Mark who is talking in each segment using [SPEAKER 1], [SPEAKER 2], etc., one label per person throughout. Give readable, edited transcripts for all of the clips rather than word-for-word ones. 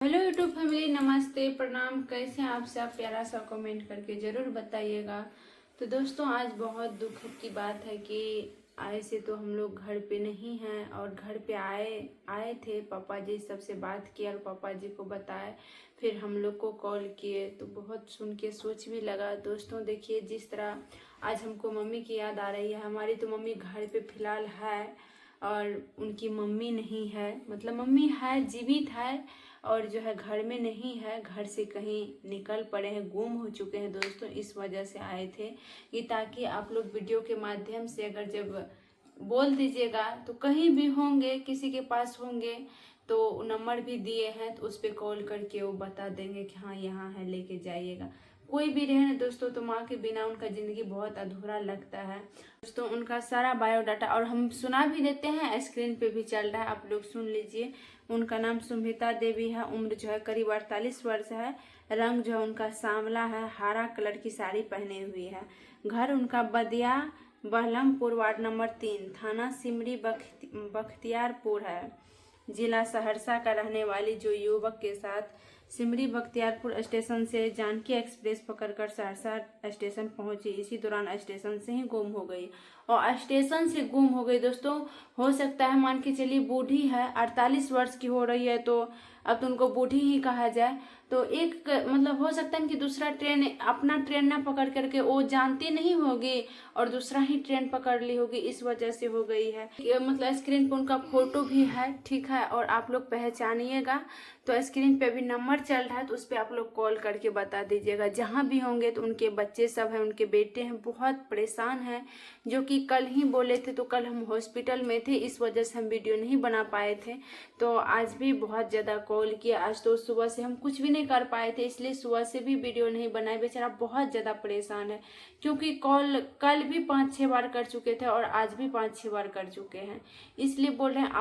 [SPEAKER 1] Hello YouTube family, नमस्ते, प्रणाम। कैसे हैं आप सब? प्यारा सा कमेंट करके ज़रूर बताइएगा। तो दोस्तों, आज बहुत दुख की बात है कि आए से तो हम लोग घर पे नहीं हैं और घर पे आए थे। पापा जी सबसे बात किया और पापा जी को बताए, फिर हम लोग को कॉल किए। तो बहुत सुन के सोच भी लगा। दोस्तों देखिए, जिस तरह आज हमको मम्मी की याद आ रही है। हमारी तो मम्मी घर पे फिलहाल है और उनकी मम्मी नहीं है, मतलब मम्मी है, जीवित है और जो है घर में नहीं है, घर से कहीं निकल पड़े हैं, गुम हो चुके हैं। दोस्तों इस वजह से आए थे कि ताकि आप लोग वीडियो के माध्यम से अगर जब बोल दीजिएगा तो कहीं भी होंगे, किसी के पास होंगे तो नंबर भी दिए हैं, तो उस पर कॉल करके वो बता देंगे कि हाँ यहाँ है, लेके जाइएगा। कोई भी रहे ना दोस्तों, तो माँ के बिना उनका ज़िंदगी बहुत अधूरा लगता है। दोस्तों उनका सारा बायोडाटा और हम सुना भी देते हैं, स्क्रीन पे भी चल रहा है, आप लोग सुन लीजिए। उनका नाम सुमिता देवी है, उम्र जो है करीब 48 वर्ष है, रंग जो है उनका सांवला है, हरा कलर की साड़ी पहने हुई है। घर उनका बदिया बहलमपुर, वार्ड नंबर 3, थाना सिमरी बख्तियारपुर है, जिला सहरसा का रहने वाली जो युवक के साथ सिमरी बख्तियारपुर स्टेशन से जानकी एक्सप्रेस पकड़कर सहरसा स्टेशन पहुंची। इसी दौरान स्टेशन से ही गुम हो गई और स्टेशन से गुम हो गई। दोस्तों हो सकता है, मान के चलिए बूढ़ी है, 48 वर्ष की हो रही है, तो अब तो उनको बूढ़ी ही कहा जाए। तो एक मतलब हो सकता है कि दूसरा ट्रेन, अपना ट्रेन ना पकड़ करके वो जानती नहीं होगी और दूसरा ही ट्रेन पकड़ ली होगी, इस वजह से हो गई है। मतलब स्क्रीन पर उनका फोटो भी है, ठीक है, और आप लोग पहचानिएगा। तो स्क्रीन पे भी नंबर चल रहा है, तो उस पर आप लोग कॉल करके बता दीजिएगा जहाँ भी होंगे। तो उनके बच्चे सब हैं, उनके बेटे हैं, बहुत परेशान हैं, जो कि कल ही बोले थे। तो कल हम हॉस्पिटल में थे, इस वजह से हम वीडियो नहीं बना पाए थे। तो आज भी बहुत ज़्यादा कॉल किया। आज तो सुबह से हम कुछ भी नहीं कर पाए थे, इसलिए सुबह से भी वीडियो नहीं बनाए। बेचारा बहुत ज़्यादा परेशान है, क्योंकि कॉल कल भी 5-6 बार कर चुके थे और आज भी 5-6 बार कर चुके हैं। इसलिए बोल रहे हैं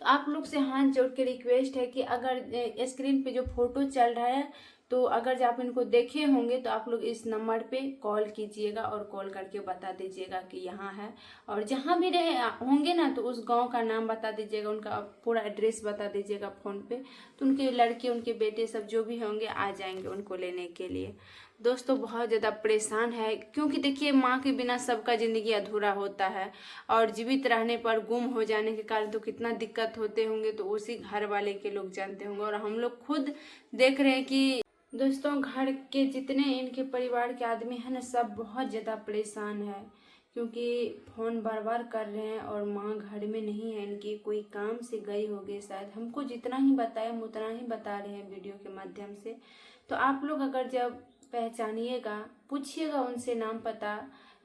[SPEAKER 1] आप लोग से हाथ जोड़ के रिक्वेस्ट है कि अगर स्क्रीन पे जो फोटो चल रहा है, तो अगर आप इनको देखे होंगे तो आप लोग इस नंबर पे कॉल कीजिएगा और कॉल करके बता दीजिएगा कि यहाँ है। और जहाँ भी रहे होंगे ना, तो उस गांव का नाम बता दीजिएगा, उनका पूरा एड्रेस बता दीजिएगा फ़ोन पे। तो उनके लड़के, उनके बेटे सब जो भी होंगे आ जाएंगे उनको लेने के लिए। दोस्तों बहुत ज़्यादा परेशान है, क्योंकि देखिए माँ के बिना सबका ज़िंदगी अधूरा होता है और जीवित रहने पर गुम हो जाने के कारण तो कितना दिक्कत होते होंगे, तो उसी घर वाले के लोग जानते होंगे। और हम लोग खुद देख रहे हैं कि दोस्तों घर के जितने इनके परिवार के आदमी हैं ना, सब बहुत ज़्यादा परेशान है, क्योंकि फ़ोन बार बार कर रहे हैं और माँ घर में नहीं है इनकी, कोई काम से गई होगी शायद। हमको जितना ही बताया हम उतना ही बता रहे हैं वीडियो के माध्यम से। तो आप लोग अगर जब पहचानिएगा, पूछिएगा उनसे नाम पता,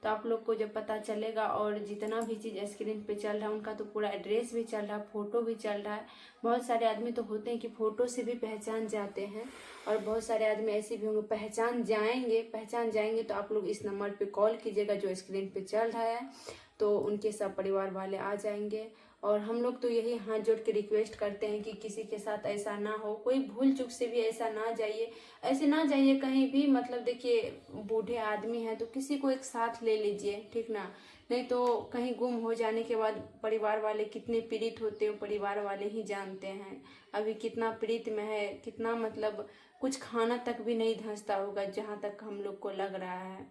[SPEAKER 1] तो आप लोग को जब पता चलेगा। और जितना भी चीज़ स्क्रीन पे चल रहा है, उनका तो पूरा एड्रेस भी चल रहा है, फ़ोटो भी चल रहा है। बहुत सारे आदमी तो होते हैं कि फ़ोटो से भी पहचान जाते हैं, और बहुत सारे आदमी ऐसे भी होंगे पहचान जाएंगे। तो आप लोग इस नंबर पे कॉल कीजिएगा जो स्क्रीन पे चल रहा है, तो उनके सब परिवार वाले आ जाएंगे। और हम लोग तो यही हाथ जोड़ के रिक्वेस्ट करते हैं कि किसी के साथ ऐसा ना हो, कोई भूल चूक से भी ऐसा ना जाइए, ऐसे ना जाइए कहीं भी। मतलब देखिए बूढ़े आदमी हैं तो किसी को एक साथ ले लीजिए, ठीक ना, नहीं तो कहीं गुम हो जाने के बाद परिवार वाले कितने पीड़ित होते हैं, परिवार वाले ही जानते हैं। अभी कितना पीड़ित में है, कितना मतलब कुछ खाना तक भी नहीं धंसता होगा, जहाँ तक हम लोग को लग रहा है।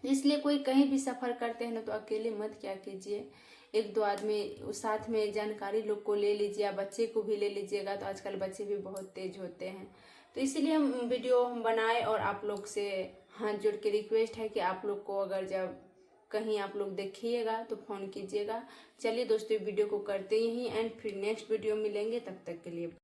[SPEAKER 1] इसलिए कोई कहीं भी सफ़र करते हैं ना, तो अकेले मत क्या कीजिए, एक दो आदमी साथ में जानकारी लोग को ले लीजिए, या बच्चे को भी ले लीजिएगा। तो आजकल बच्चे भी बहुत तेज होते हैं, तो इसीलिए हम वीडियो बनाए। और आप लोग से हाथ जोड़ के रिक्वेस्ट है कि आप लोग को अगर जब कहीं आप लोग देखिएगा तो फ़ोन कीजिएगा। चलिए दोस्तों, वीडियो को करते ही एंड फिर नेक्स्ट वीडियो मिलेंगे, तब तक के लिए।